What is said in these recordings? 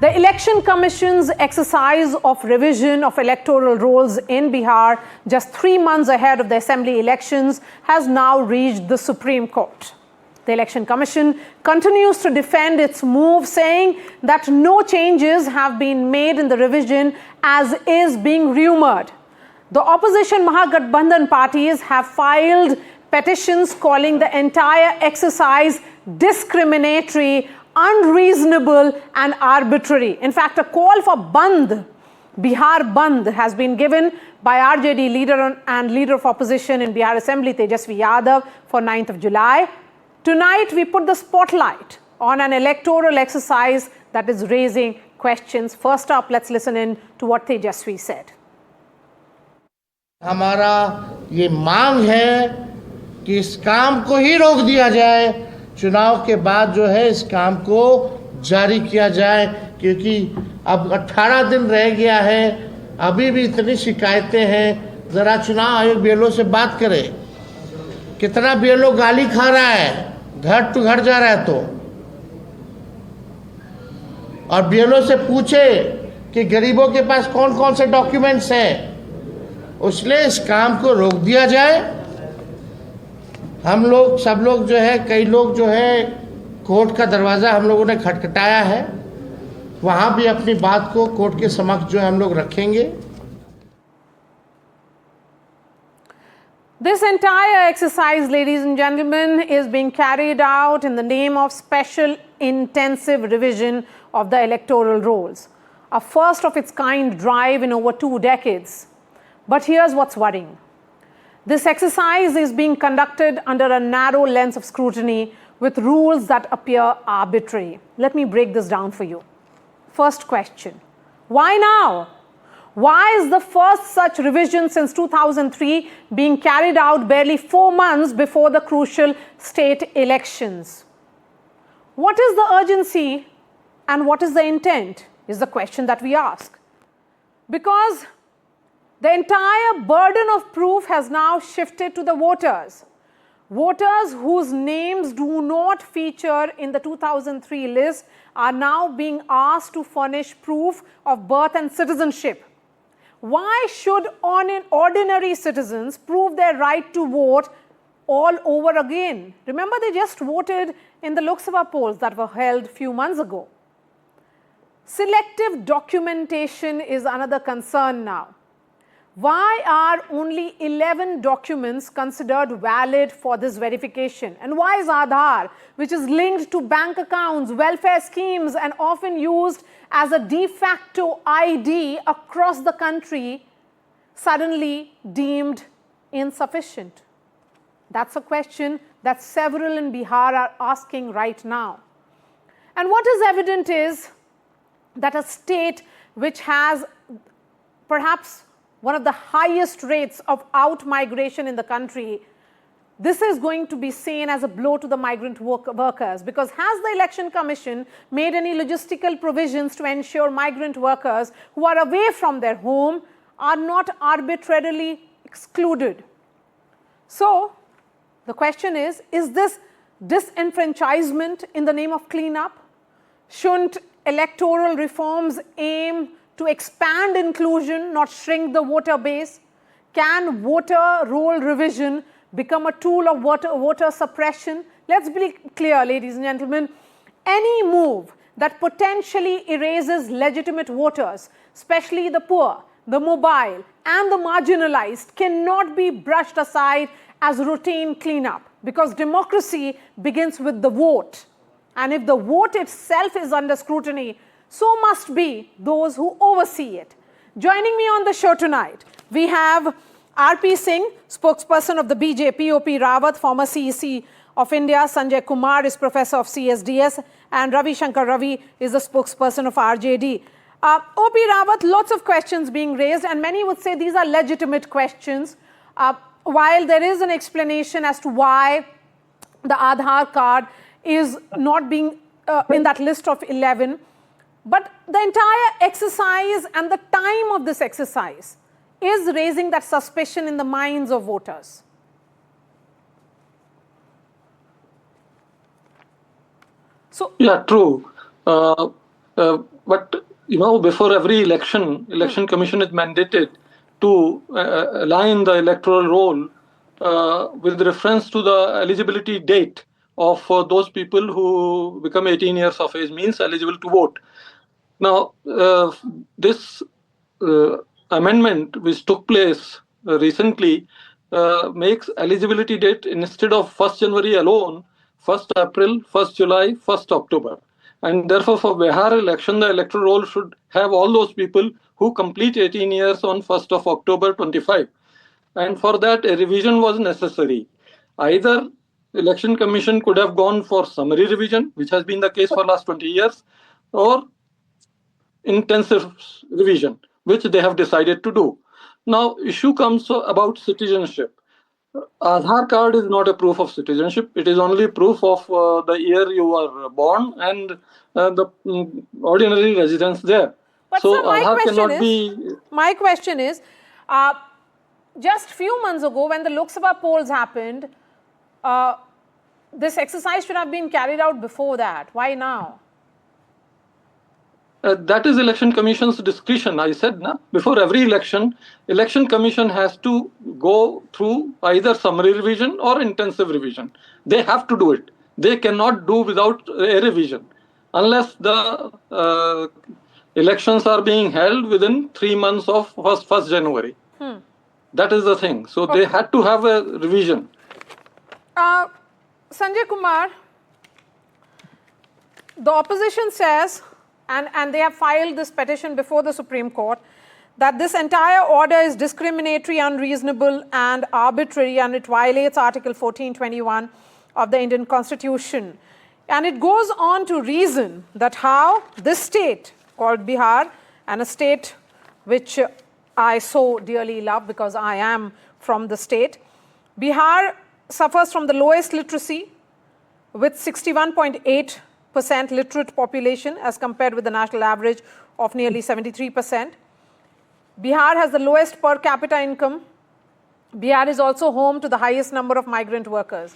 The Election Commission's exercise of revision of electoral rolls in Bihar, just 3 months ahead of the assembly elections, has now reached the Supreme Court. The Election Commission continues to defend its move, saying that no changes have been made in the revision as is being rumored. The opposition mahagathbandhan parties have filed petitions calling the entire exercise discriminatory, unreasonable and arbitrary. In fact, a call for bandh, Bihar bandh, has been given by RJD leader and leader of opposition in Bihar Assembly, Tejaswi Yadav, for 9th of July. Tonight, we put the spotlight on an electoral exercise that is raising questions. First up, let's listen in to what Tejaswi said. हमारा ये मांग है कि इस काम को ही रोक दिया जाए, चुनाव के बाद जो है इस काम को जारी किया जाए, क्योंकि अब 18 दिन रह गया है, अभी भी इतनी शिकायतें हैं। ज़रा चुनाव आयोग बीएलओ से बात करे, कितना बीएलओ गाली खा रहा है, घर टू घर जा रहा है तो, और बीएलओ से पूछे कि गरीबों के पास कौन कौन से डॉक्यूमेंट्स हैं, उसलिए इस काम को रोक दिया जाए। हम लोग सब लोग जो है, कई लोग जो है कोर्ट का दरवाज़ा हम लोगों ने खटखटाया है, वहाँ भी अपनी बात को कोर्ट के समक्ष जो है हम लोग रखेंगे। This entire exercise, ladies and gentlemen, is being carried out in the name of special intensive revision of the electoral rolls, a first of its kind drive in over 2 decades. But here's what's worrying. This exercise is being conducted under a narrow lens of scrutiny with rules that appear arbitrary. Let me break this down for you. First question, why now? Why is the first such revision since 2003 being carried out barely 4 months before the crucial state elections? What is the urgency and what is the intent is the question that we ask. Because the entire burden of proof has now shifted to the voters. Voters whose names do not feature in the 2003 list are now being asked to furnish proof of birth and citizenship. Why should ordinary citizens prove their right to vote all over again? Remember, they just voted in the Lok Sabha polls that were held few months ago. Selective documentation is another concern now. Why are only 11 documents considered valid for this verification? And why is Aadhaar, which is linked to bank accounts, welfare schemes, and often used as a de facto ID across the country, suddenly deemed insufficient? That's a question that several in Bihar are asking right now. And what is evident is that a state which has perhaps one of the highest rates of out-migration in the country, this is going to be seen as a blow to the migrant workers, because has the Election Commission made any logistical provisions to ensure migrant workers who are away from their home are not arbitrarily excluded? So, the question is this disenfranchisement in the name of cleanup? Shouldn't electoral reforms aim to expand inclusion, not shrink the voter base? Can voter roll revision become a tool of voter suppression? Let's be clear, ladies and gentlemen. Any move that potentially erases legitimate voters, especially the poor, the mobile, and the marginalized, cannot be brushed aside as routine cleanup, because democracy begins with the vote. And if the vote itself is under scrutiny, so must be those who oversee it. Joining me on the show tonight, we have R.P. Singh, spokesperson of the BJP, O.P. Rawat, former CEC of India, Sanjay Kumar is professor of CSDS, and Ravi Shankar Ravi is the spokesperson of RJD. O.P. Rawat, lots of questions being raised, and many would say these are legitimate questions. While there is an explanation as to why the Aadhaar card is not being in that list of 11, but the entire exercise and the time of this exercise is raising that suspicion in the minds of voters. So, yeah, true. But before every election commission is mandated to align the electoral roll with reference to the eligibility date of those people who become 18 years of age, means eligible to vote. Now, this amendment which took place recently makes eligibility date, instead of 1st January alone, 1st April, 1st July, 1st October. And therefore, for Bihar election, the electoral roll should have all those people who complete 18 years on 1st of October 25. And for that, a revision was necessary. Either election commission could have gone for summary revision, which has been the case for last 20 years, or intensive revision, which they have decided to do. Now, issue comes about citizenship. Aadhaar card is not a proof of citizenship. It is only proof of the year you were born and the ordinary residence there. But so sir, my question is, just few months ago when the Lok Sabha polls happened, this exercise should have been carried out before that. Why now? That is election commission's discretion. I said, before every election commission has to go through either summary revision or intensive revision. They have to do it. They cannot do without a revision, unless the elections are being held within 3 months of 1st January. That is the thing. So they had to have a revision. Sanjay Kumar, the opposition says, and they have filed this petition before the Supreme Court, that this entire order is discriminatory, unreasonable and arbitrary, and it violates Article 1421 of the Indian Constitution. And it goes on to reason that how this state called Bihar, and a state which I so dearly love because I am from the state, Bihar suffers from the lowest literacy with 61.8% literate population as compared with the national average of nearly 73%. Bihar has the lowest per capita income. Bihar is also home to the highest number of migrant workers.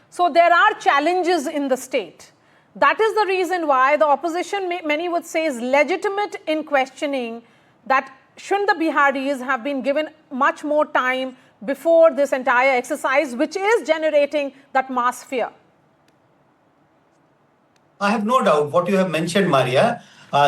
So there are challenges in the state. That is the reason why the opposition, many would say, is legitimate in questioning that shouldn't the Biharis have been given much more time before this entire exercise, which is generating that mass fear. I have no doubt what you have mentioned, Maria.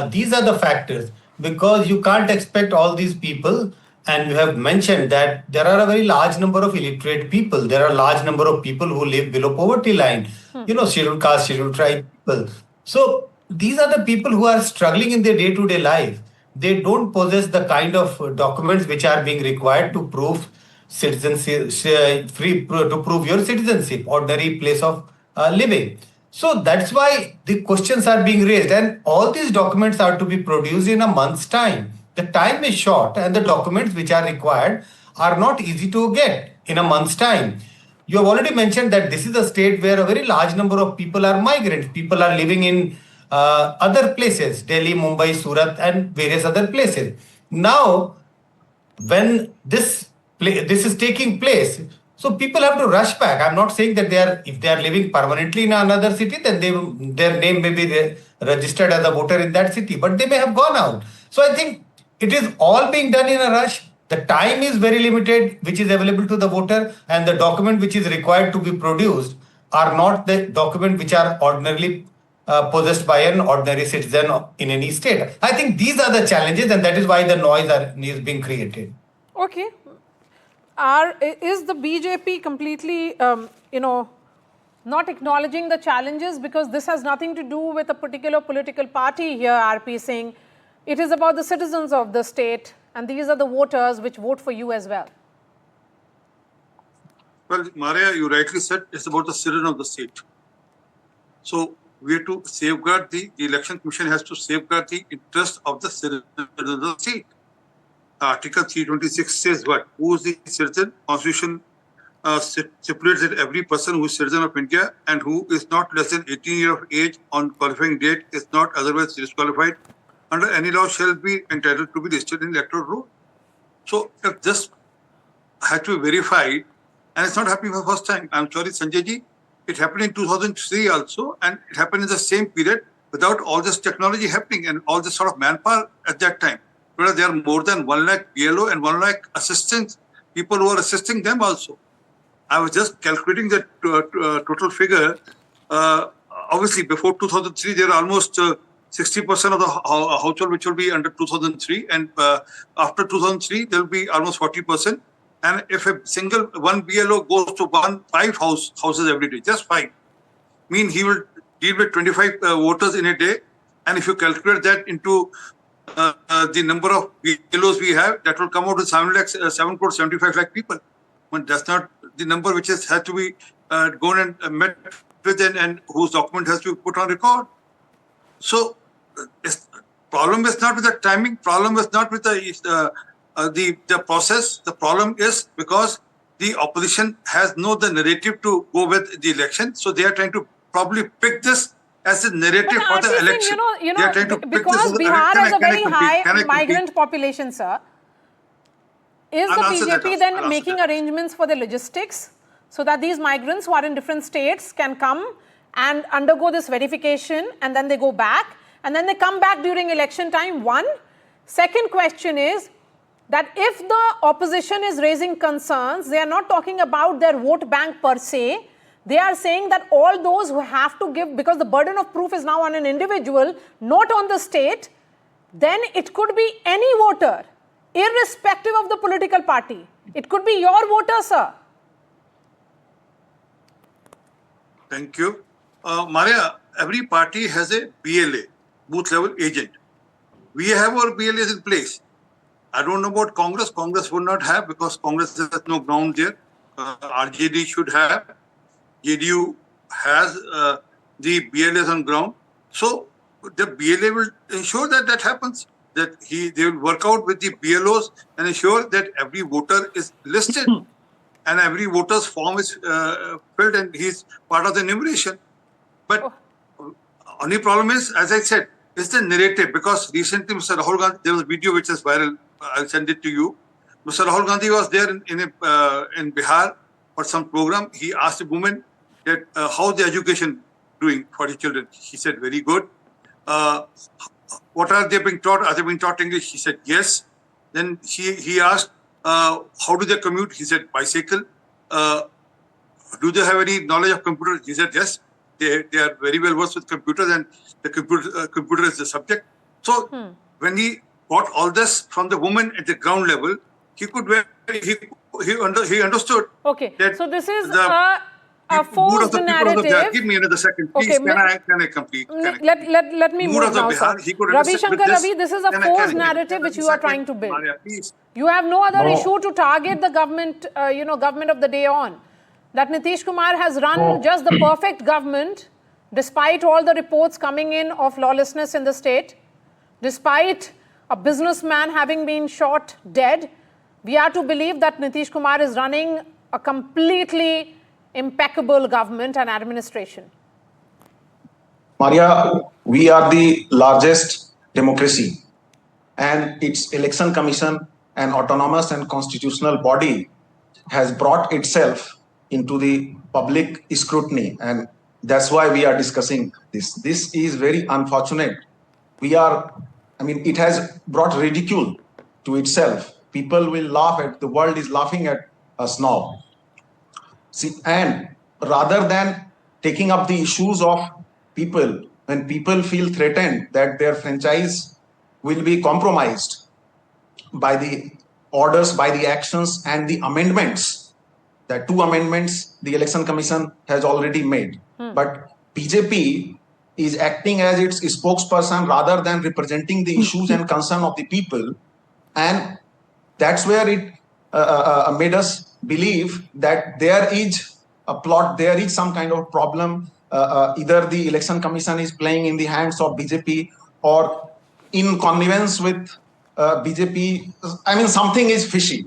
These are the factors, because you can't expect all these people, and you have mentioned that there are a very large number of illiterate people. There are a large number of people who live below poverty line, scheduled caste, scheduled tribe people. So these are the people who are struggling in their day-to-day life. They don't possess the kind of documents which are being required to prove citizenship, to prove your citizenship, ordinary place of living. So that's why the questions are being raised, and all these documents are to be produced in a month's time. The time is short, and the documents which are required are not easy to get in a month's time. You have already mentioned that this is a state where a very large number of people are migrants. People are living in other places, Delhi, Mumbai, Surat, and various other places. Now, when this is taking place, so people have to rush back. I'm not saying that if they are living permanently in another city, then their name may be registered as a voter in that city, but they may have gone out. So I think it is all being done in a rush. The time is very limited, which is available to the voter, and the document which is required to be produced are not the document which are ordinarily possessed by an ordinary citizen in any state. I think these are the challenges, and that is why the noise is being created. Okay. Is the BJP completely, not acknowledging the challenges, because this has nothing to do with a particular political party here, RP Singh. It is about the citizens of the state, and these are the voters which vote for you as well. Well, Maria, you rightly said it's about the citizen of the state. So we have to safeguard the election commission has to safeguard the interest of the citizen of the state. Article 326 says what? Who is the citizen? Constitution stipulates that every person who is citizen of India and who is not less than 18 years of age on qualifying date is not otherwise disqualified under any law shall be entitled to be listed in electoral roll. So if this had to be verified, and it's not happening for the first time. I'm sorry, Sanjay ji, it happened in 2003 also, and it happened in the same period without all this technology happening and all this sort of manpower at that time. Whereas there are more than 1 lakh BLO and 1 lakh assistants, people who are assisting them also. I was just calculating the total figure. Obviously, before 2003, there are almost 60% of the household which will be under 2003, and after 2003, there will be almost 40%. And if a single one BLO goes to 5 houses every day, just 5, mean he will deal with 25 voters in a day. And if you calculate that into the number of BLOs we have, that will come out to 7.75 lakh people. But that's not the number which has to be gone and met with and whose document has to be put on record. So, problem is not with the timing. Problem is not with the process. The problem is because the opposition has the narrative to go with the election. So they are trying to probably pick this as a narrative for the election. They are trying to pick because this Bihar has a very high migrant population, sir. Is the BJP then making arrangements for the logistics so that these migrants who are in different states can come and undergo this verification and then they go back and then they come back during election time? One. Second question is that if the opposition is raising concerns, they are not talking about their vote bank per se. They are saying that all those who have to give, because the burden of proof is now on an individual, not on the state, then it could be any voter, irrespective of the political party. It could be your voter, sir. Thank you. Maria, every party has a BLA, booth level agent. We have our BLAs in place. I don't know about Congress. Congress would not have because Congress has no ground there. RJD should have. JDU has the BLAs on ground. So the BLA will ensure that that happens. That they will work out with the BLOs and ensure that every voter is listed and every voter's form is filled and he's part of the enumeration. But only problem is, as I said, is the narrative, because recently Mr. Rahul Gandhi, there was a video which is viral, I'll send it to you. Mr. Rahul Gandhi was there in Bihar for some program. He asked a woman that how the education doing for the children. She said, very good. What are they being taught? Are they being taught English? He said, yes. Then he asked, how do they commute? He said, bicycle. Do they have any knowledge of computers? He said, yes. They are very well versed with computers, and the computer is the subject. So when he got all this from the woman at the ground level, he understood. Okay, that so this is a forced narrative. Give me another second, please. Okay, can I complete? Let me move now, sir. Ravi Shankar Ravi, this is a forced narrative which you are trying to build. Maria, please. You have no other issue to target the government, government of the day on. That Nitish Kumar has run just the perfect government, despite all the reports coming in of lawlessness in the state, despite a businessman having been shot dead. We are to believe that Nitish Kumar is running a completely impeccable government and administration. Maria, we are the largest democracy, and its election commission, an autonomous and constitutional body, has brought itself into the public scrutiny, and that's why we are discussing this. This is very unfortunate. It has brought ridicule to itself. People will laugh at, the world is laughing at us now. See, and rather than taking up the issues of people, when people feel threatened that their franchise will be compromised by the orders, by the actions and the amendments, that 2 amendments the election commission has already made. But BJP is acting as its spokesperson rather than representing the issues and concern of the people. And that's where it made us believe that there is a plot, there is some kind of problem. Either the election commission is playing in the hands of BJP or in connivance with BJP. Something is fishy.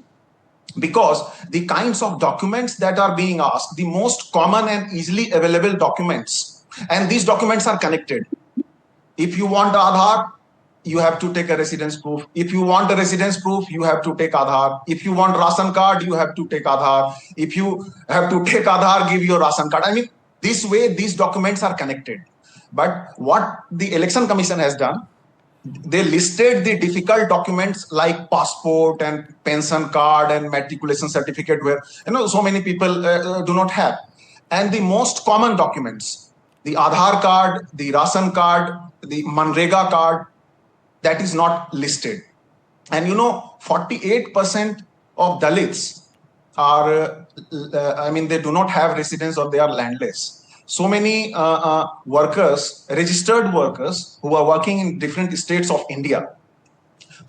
Because the kinds of documents that are being asked, the most common and easily available documents, and these documents are connected. If you want Aadhaar, you have to take a residence proof. If you want a residence proof, you have to take Aadhaar. If you want ration card, you have to take Aadhaar. If you have to take Aadhaar, give your ration card. This way, these documents are connected. But what the Election Commission has done, they listed the difficult documents like passport and pension card and matriculation certificate, where so many people do not have. And the most common documents, the Aadhaar card, the Ration card, the Manrega card, that is not listed. And 48% of Dalits are, they do not have residence or they are landless. So many workers, registered workers who are working in different states of India,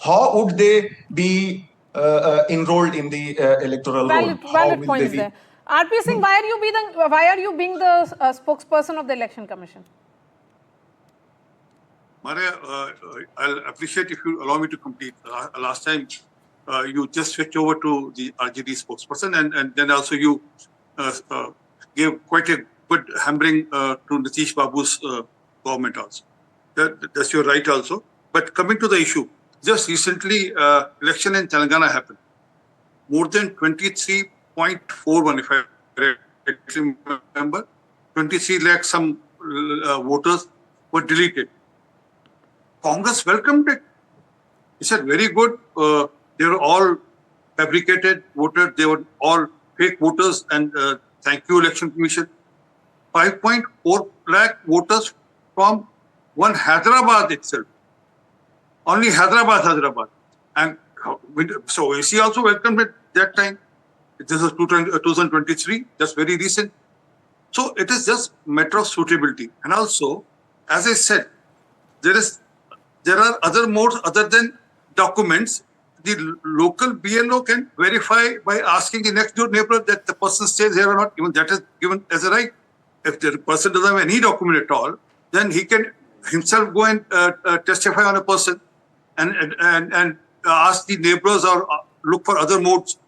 how would they be enrolled in the electoral roll? Valid points there. RP Singh, why are you being the spokesperson of the Election Commission? Maria, I'll appreciate if you allow me to complete. Last time, you just switched over to the RJD spokesperson, and then also you gave quite a good hammering to Nitish Babu's government also. That's your right also. But coming to the issue, just recently, election in Telangana happened. More than 23.41, if I correctly remember, 23 lakh some voters were deleted. Congress welcomed it. He said, very good. They were all fabricated voters. They were all fake voters. And thank you, Election Commission. 5.4 lakh voters from one Hyderabad itself. Only Hyderabad. And so AC also welcomed it that time. This is 2023. That's very recent. So it is just matter of suitability. And also, as I said, there are other modes other than documents. The local BLO can verify by asking the next door neighbor that the person stays here or not. Even that is given as a right. If the person doesn't have any document at all, then he can himself go and testify on a person and ask the neighbors or look for other modes.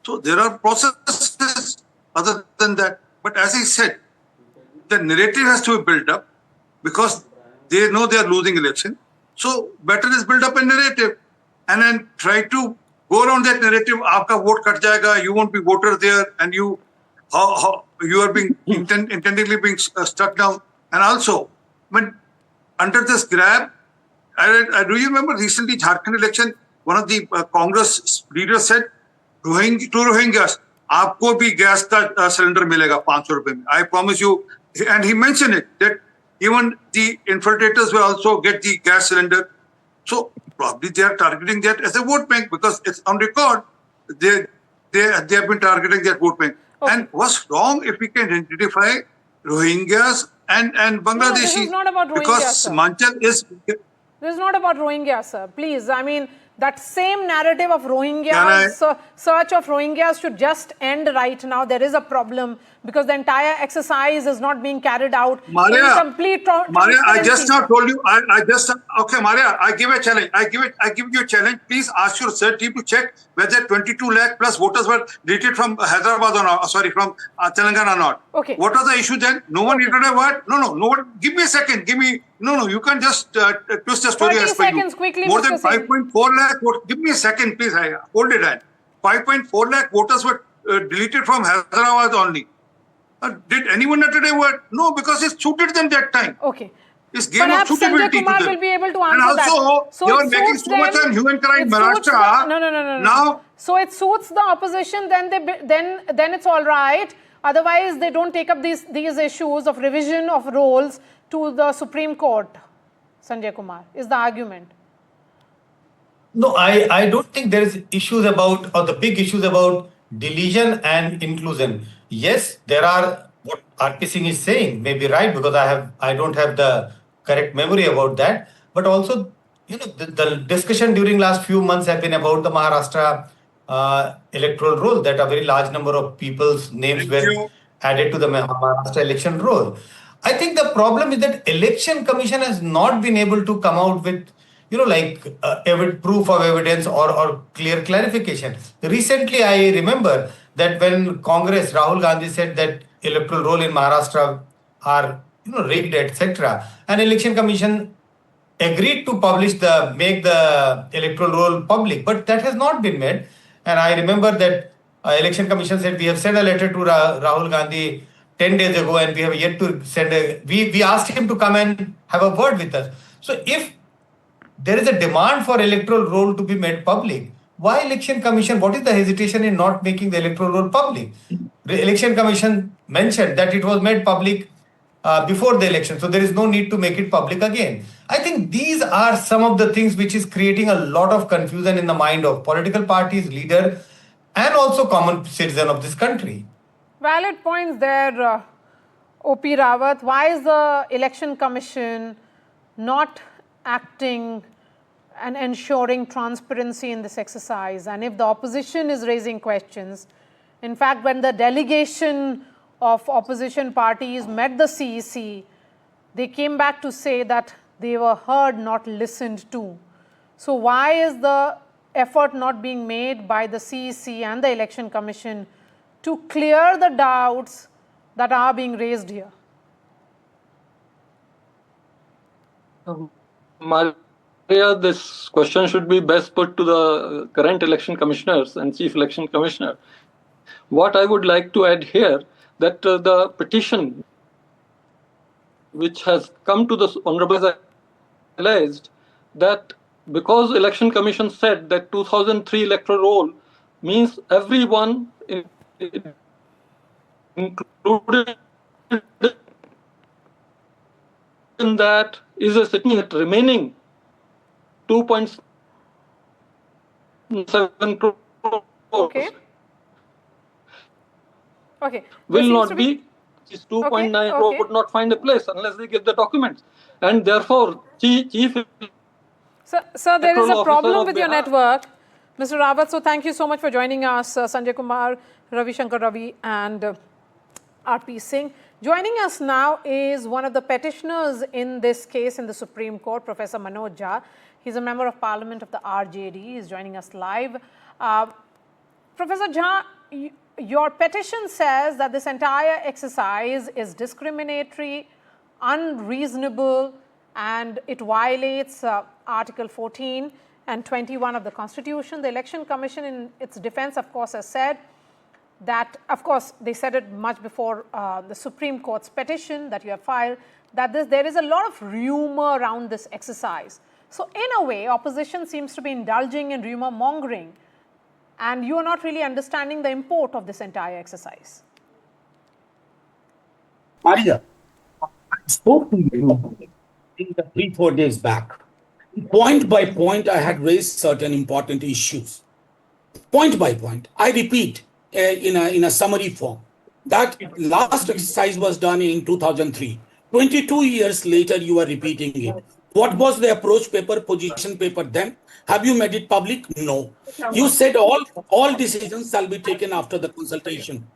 So there are processes other than that. But as I said, the narrative has to be built up because they know they are losing election. So better is build up a narrative and then try to go around that narrative. Aapka vote kat jayega, you won't be voter there, and you are being intendingly being struck down. And also, when under this grab, do you remember recently Jharkhand election? One of the Congress leaders said, to Rohingyas, aapko bhi gas ka cylinder milega 500 rupees. I promise you, and he mentioned it that even the infiltrators will also get the gas cylinder. So probably they are targeting that as a vote bank because it's on record. They have been targeting that vote bank. Okay. And what's wrong if we can identify Rohingyas and Bangladeshi? No, this is not about Rohingyas, because Manchal is. This is not about Rohingyas, sir. Please, I mean, that same narrative of Rohingyas, search of Rohingyas should just end right now. There is a problem because the entire exercise is not being carried out Maria, in complete Maria, I just now told you. Okay, Maria, I give a challenge. I give you a challenge. Please ask your search team to check whether 22 lakh plus voters were deleted from Hyderabad or not. Sorry, from Telangana or not. Okay. What was the issue then? No one did a word. No. Give me a second. No. You can't just twist the story 30 as per seconds you. quickly. More than 5.4 lakh voters. Give me a second, please. Hold it on. 5.4 lakh voters were deleted from Hyderabad only. Did anyone utter a word? No, because it suited them that time. Okay. It's game of suitability to them. Will be able to answer and also, that. So they were making so much on hue and cry in Maharashtra. No. Now, so it suits the opposition, then it's all right. Otherwise, they don't take up these issues of revision of roles to the Supreme Court. Sanjay Kumar is the argument. No, I don't think there is issues about, or the big issues about deletion and inclusion. Yes, there are, what RP Singh is saying may be right because I don't have the correct memory about that. But also, the discussion during last few months have been about the Maharashtra electoral roll, that a very large number of people's names were added to the Maharashtra election roll. I think the problem is that Election Commission has not been able to come out with proof of evidence or clear clarification. Recently, I remember that when Congress, Rahul Gandhi said that electoral roll in Maharashtra are rigged, etc., and Election Commission agreed to make the electoral roll public, but that has not been made. And I remember that Election Commission said, we have sent a letter to Rahul Gandhi 10 days ago, and we have yet to send we asked him to come and have a word with us. So if there is a demand for electoral roll to be made public, why Election Commission? What is the hesitation in not making the electoral roll public? The Election Commission mentioned that it was made public before the election, so there is no need to make it public again. I think these are some of the things which is creating a lot of confusion in the mind of political parties, leader, and also common citizen of this country. Valid points there, O.P. Rawat. Why is the Election Commission not acting and ensuring transparency in this exercise? And if the opposition is raising questions, in fact, when the delegation of opposition parties met the CEC, they came back to say that they were heard, not listened to. So why is the effort not being made by the CEC and the Election Commission to clear the doubts that are being raised here? Maria, this question should be best put to the current election commissioners and chief election commissioner. What I would like to add here, that the petition which has come to the Honorable has realized that because Election Commission said that 2003 electoral roll means everyone included in that is a sitting at remaining 2.7 crores. Okay. Okay. Will not be, this 2.9 crore would not find a place unless they give the documents. And therefore, Chief Sir, there is a problem with your Bihar network, Mr. Rawat. So thank you so much for joining us, Sanjay Kumar, Ravi Shankar Ravi, and R.P. Singh. Joining us now is one of the petitioners in this case in the Supreme Court, Professor Manoj Jha. He's a member of Parliament of the RJD. He's joining us live. Professor Jha, your petition says that this entire exercise is discriminatory, unreasonable, and it violates Article 14 and 21 of the Constitution. The Election Commission, in its defense, of course, has said that, of course, they said it much before the Supreme Court's petition that you have filed, that there is a lot of rumor around this exercise. So, in a way, opposition seems to be indulging in rumor mongering, and you are not really understanding the import of this entire exercise. Maria, I spoke to you 3-4 days back. Point by point, I had raised certain important issues. Point by point, I repeat in a summary form that last exercise was done in 2003. 22 years later, you are repeating it. What was the approach paper, position paper then? Have you made it public? No. You said all decisions shall be taken after the consultation.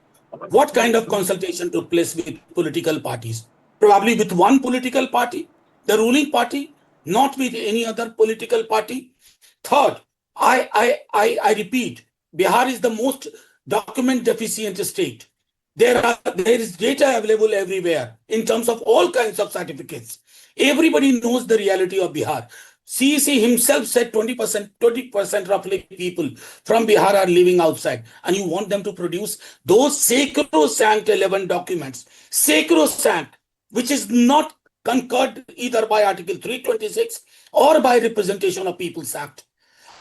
What kind of consultation took place with political parties? Probably with one political party, the ruling party, not with any other political party. Third, I repeat, Bihar is the most document deficient state. There is data available everywhere in terms of all kinds of certificates. Everybody knows the reality of Bihar. CEC himself said 20% roughly people from Bihar are living outside, and you want them to produce those sacrosanct 11 documents, sacrosanct, which is not concurred either by Article 326 or by Representation of People's Act.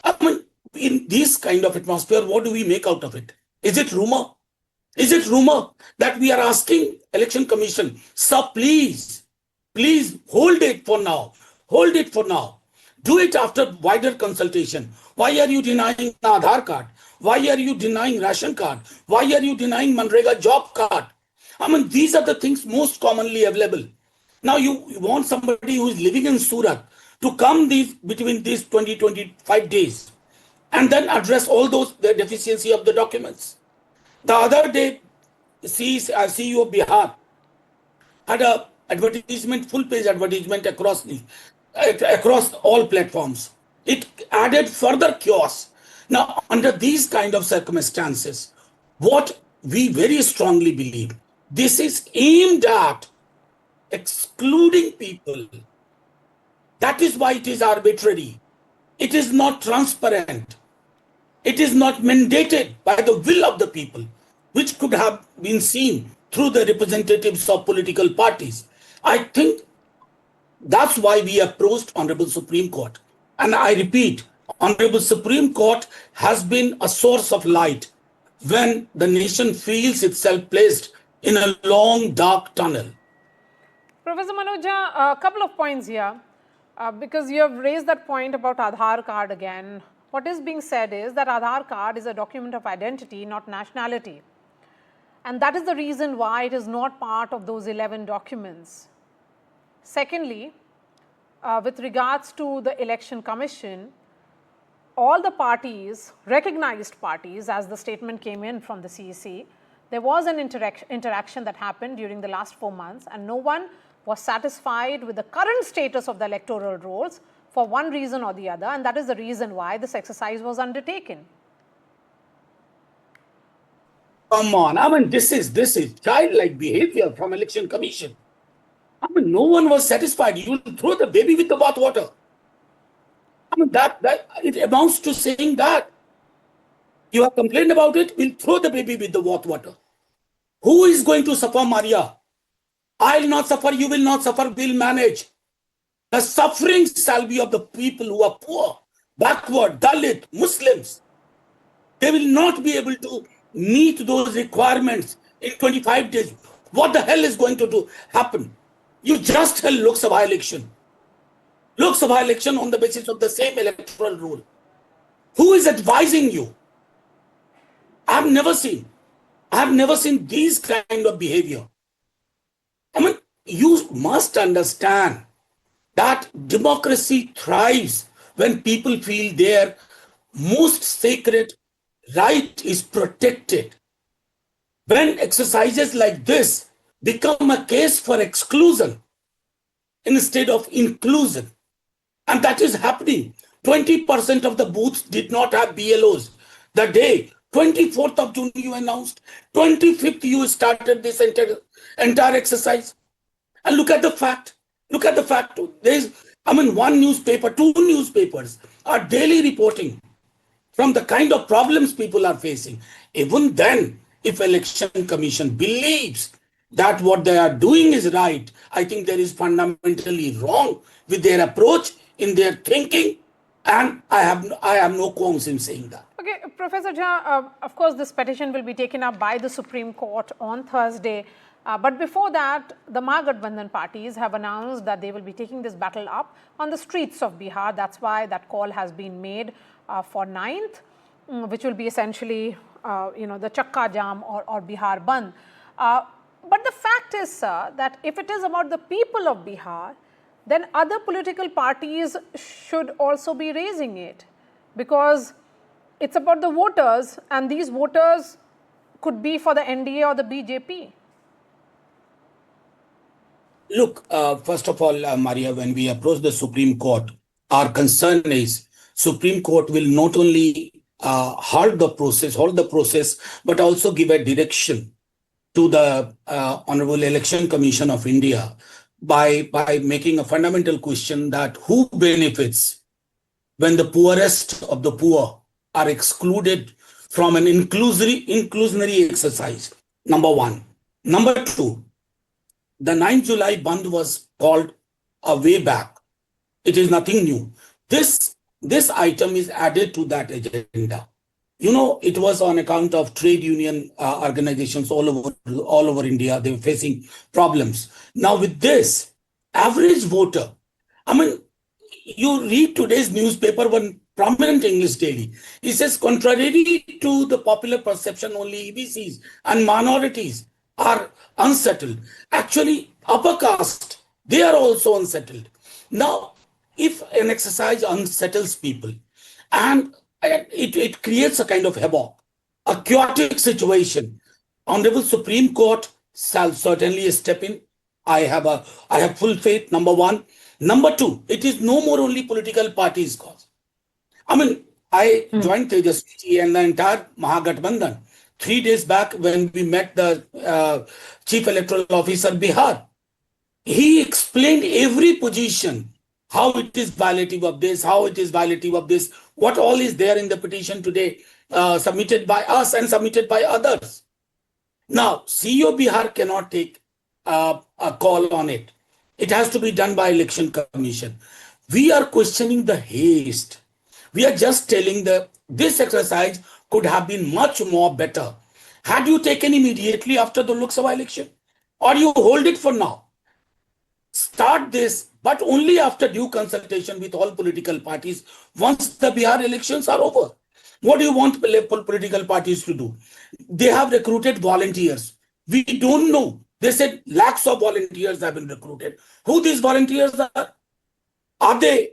I mean, in this kind of atmosphere, what do we make out of it? Is it rumor? Is it rumor that we are asking Election Commission, sir, please hold it for now. Hold it for now. Do it after wider consultation. Why are you denying Aadhaar card? Why are you denying ration card? Why are you denying Manrega job card? I mean, these are the things most commonly available. Now you want somebody who is living in Surat to come between these 20-25 days and then address all the deficiency of the documents. The other day, CEO of Bihar had a advertisement, full-page advertisement across all platforms. It added further chaos. Now, under these kind of circumstances, what we very strongly believe, this is aimed at excluding people. That is why it is arbitrary. It is not transparent. It is not mandated by the will of the people, which could have been seen through the representatives of political parties. I think that's why we approached Honorable Supreme Court. And I repeat, Honorable Supreme Court has been a source of light when the nation feels itself placed in a long, dark tunnel. Professor Manoja, a couple of points here, because you have raised that point about Aadhaar card again. What is being said is that Aadhaar card is a document of identity, not nationality. And that is the reason why it is not part of those 11 documents. Secondly, with regards to the Election Commission, all the parties, recognized parties, as the statement came in from the CEC, there was an interaction that happened during the last 4 months, and no one was satisfied with the current status of the electoral rolls for one reason or the other, and that is the reason why this exercise was undertaken. Come on, I mean, this is childlike behavior from Election Commission. I mean, no one was satisfied. You will throw the baby with the bathwater. I mean, that it amounts to saying that you have complained about it, we'll throw the baby with the bathwater. Who is going to suffer, Maria? I'll not suffer, you will not suffer, we'll manage. The suffering shall be of the people who are poor, backward, Dalit, Muslims. They will not be able to meet those requirements in 25 days. What the hell is going to happen? You just held Lok Sabha election. Lok Sabha election on the basis of the same electoral rule. Who is advising you? I have never seen these kind of behavior. I mean, you must understand that democracy thrives when people feel their most sacred right is protected. When exercises like this become a case for exclusion instead of inclusion, and that is happening. 20% of the booths did not have BLOs. The day 24th of June you announced, 25th you started this entire exercise. And look at the fact. There's, one newspaper, 2 newspapers are daily reporting from the kind of problems people are facing. Even then, if Election Commission believes that what they are doing is right, I think there is fundamentally wrong with their approach, in their thinking, and I have no qualms in saying that. Okay, Professor Jha, of course, this petition will be taken up by the Supreme Court on Thursday. But before that, the mahagathbandhan parties have announced that they will be taking this battle up on the streets of Bihar. That's why that call has been made for 9th, which will be essentially, the Chakka Jam or Bihar Bandh. But the fact is, sir, that if it is about the people of Bihar, then other political parties should also be raising it, because it's about the voters, and these voters could be for the NDA or the BJP. Look, first of all, Maria, when we approach the Supreme Court, our concern is Supreme Court will not only hold the process, but also give a direction to the Honorable Election Commission of India by making a fundamental question that who benefits when the poorest of the poor are excluded from an inclusionary exercise, number one. Number two, the 9th July Bandh was called a way back. It is nothing new. This item is added to that agenda. It was on account of trade union organizations all over India. They were facing problems. Now with this, average voter, you read today's newspaper, one prominent English daily. It says, contrary to the popular perception, only EBCs and minorities are unsettled. Actually, upper caste, they are also unsettled. Now, if an exercise unsettles people and it creates a kind of havoc, a chaotic situation, Honorable Supreme Court shall certainly step in. I have full faith, number one. Number two, it is no more only political parties' cause. I joined Tejaswi and the entire mahagathbandhan 3 days back when we met the Chief Electoral Officer Bihar. He explained every position, how it is violative of this, how it is violative of this, what all is there in the petition today submitted by us and submitted by others. Now, CEO Bihar cannot take a call on it. It has to be done by Election Commission. We are questioning the haste. We are just telling this exercise could have been much more better had you taken immediately after the Lok Sabha election, or you hold it for now. Start this, but only after due consultation with all political parties once the Bihar elections are over. What do you want political parties to do? They have recruited volunteers. We don't know. They said lakhs of volunteers have been recruited. Who these volunteers are? Are they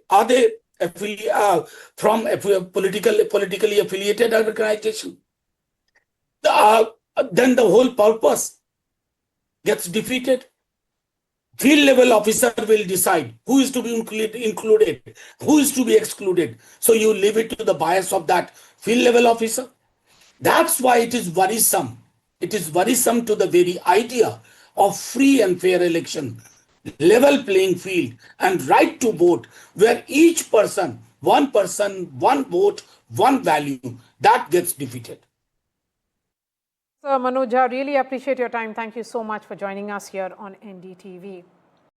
from a politically affiliated organization? Then the whole purpose gets defeated. Field level officer will decide who is to be included, who is to be excluded. So you leave it to the bias of that field level officer. That's why it is worrisome. It is worrisome to the very idea of free and fair election, level playing field, and right to vote, where each person, one vote, one value, that gets defeated. Sir Manoj, I really appreciate your time. Thank you so much for joining us here on NDTV.